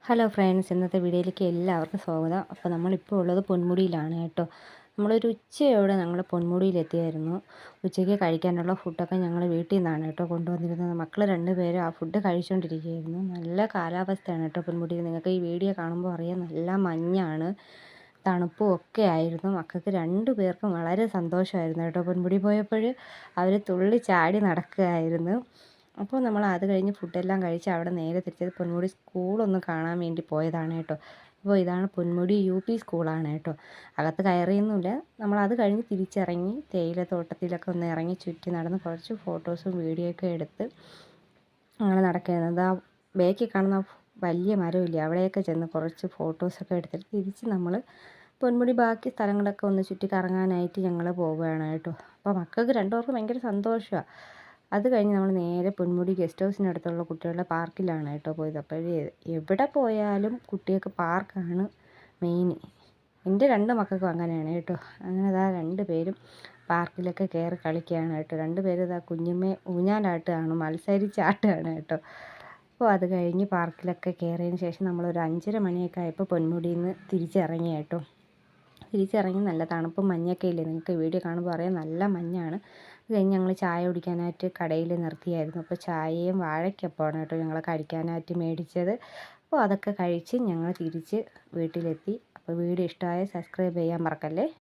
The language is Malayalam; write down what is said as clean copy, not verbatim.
ഹലോ ഫ്രണ്ട്സ്, ഇന്നത്തെ വീഡിയോയിലേക്ക് എല്ലാവർക്കും സ്വാഗതം. അപ്പോൾ നമ്മളിപ്പോൾ ഉള്ളത് പൊന്മുടിയിലാണ് കേട്ടോ. നമ്മളൊരു ഉച്ചയോടെ ഞങ്ങൾ പൊന്മുടിയിലെത്തിയായിരുന്നു. ഉച്ചയ്ക്ക് കഴിക്കാനുള്ള ഫുഡൊക്കെ ഞങ്ങൾ വീട്ടിൽ നിന്നാണ് കേട്ടോ കൊണ്ടുവന്നിരുന്നത്. മക്കൾ രണ്ടുപേരും ആ ഫുഡ് കഴിച്ചുകൊണ്ടിരിക്കുകയായിരുന്നു. നല്ല കാലാവസ്ഥയാണ് കേട്ടോ പൊന്മുടിയിൽ. നിങ്ങൾക്ക് ഈ വീഡിയോ കാണുമ്പോൾ അറിയാം, നല്ല മഞ്ഞാണ്, തണുപ്പും ഒക്കെ ആയിരുന്നു. മക്കൾക്ക് രണ്ടുപേർക്കും വളരെ സന്തോഷമായിരുന്നു കേട്ടോ. പൊന്മുടി പോയപ്പോൾ അവർ തുള്ളി ചാടി നടക്കുകയായിരുന്നു. അപ്പോൾ നമ്മൾ അത് കഴിഞ്ഞ് ഫുഡെല്ലാം കഴിച്ച് അവിടെ നേരെ തിരിച്ചത് പൊന്മുടി സ്കൂളൊന്ന് കാണാൻ വേണ്ടി പോയതാണ് കേട്ടോ. അപ്പോൾ ഇതാണ് പൊന്മുടി UP സ്കൂളാണ് കേട്ടോ. അകത്ത് കയറിയൊന്നുമില്ല. നമ്മളത് കഴിഞ്ഞ് തിരിച്ചിറങ്ങി തേയിലത്തോട്ടത്തിലൊക്കെ ഒന്ന് ഇറങ്ങി ചുറ്റി നടന്ന് കുറച്ച് ഫോട്ടോസും വീഡിയോ ഒക്കെ എടുത്ത് അങ്ങനെ നടക്കുന്നത്. ആ ബേക്കിൽ കാണുന്ന വലിയ മരമില്ലേ, അവിടെയൊക്കെ ചെന്ന് കുറച്ച് ഫോട്ടോസൊക്കെ എടുത്തിട്ട് തിരിച്ച് നമ്മൾ പൊന്മുടി ബാക്കി സ്ഥലങ്ങളൊക്കെ ഒന്ന് ചുറ്റി കറങ്ങാനായിട്ട് ഞങ്ങൾ പോവുകയാണ് കേട്ടോ. അപ്പോൾ മക്കൾക്ക് രണ്ടുപേർക്കും ഭയങ്കര സന്തോഷമാണ്. അത് കഴിഞ്ഞ് നമ്മൾ നേരെ പൊന്മുടി ഗസ്റ്റ് ഹൗസിനടുത്തുള്ള കുട്ടികളുടെ പാർക്കിലാണ് കേട്ടോ പോയത്. അപ്പോൾ എവിടെ പോയാലും കുട്ടികൾക്ക് പാർക്കാണ് മെയിൻ. എൻ്റെ രണ്ട് മക്കൾക്കും അങ്ങനെയാണ് കേട്ടോ. അങ്ങനെ ഇതാ രണ്ടുപേരും പാർക്കിലൊക്കെ കയറി കളിക്കുകയാണ് കേട്ടോ. രണ്ടുപേരും ഇതാ കുഞ്ഞുമ്മയെ ഊഞ്ഞാലാട്ടുകയാണ്, മത്സരിച്ചാട്ടുകയാണ് കേട്ടോ. അപ്പോൾ അത് കഴിഞ്ഞ് പാർക്കിലൊക്കെ കയറിയതിന് ശേഷം നമ്മളൊരു 5:30 മണിയൊക്കെ ആയപ്പോൾ പൊന്മുടിയിൽ നിന്ന് തിരിച്ചിറങ്ങി കേട്ടോ. തിരിച്ചിറങ്ങി നല്ല തണുപ്പും മഞ്ഞൊക്കെ ഇല്ലേ, നിങ്ങൾക്ക് വീഡിയോ കാണുമ്പോൾ അറിയാം, നല്ല മഞ്ഞാണ്. അത് കഴിഞ്ഞ് ഞങ്ങൾ ചായ കുടിക്കാനായിട്ട് കടയിൽ നിർത്തിയായിരുന്നു. അപ്പോൾ ചായയും വാഴയ്ക്കപ്പമാണ് കേട്ടോ ഞങ്ങൾ കഴിക്കാനായിട്ട് മേടിച്ചത്. അപ്പോൾ അതൊക്കെ കഴിച്ച് ഞങ്ങൾ തിരിച്ച് വീട്ടിലെത്തി. അപ്പോൾ വീഡിയോ ഇഷ്ടമായ സബ്സ്ക്രൈബ് ചെയ്യാൻ മറക്കല്ലേ.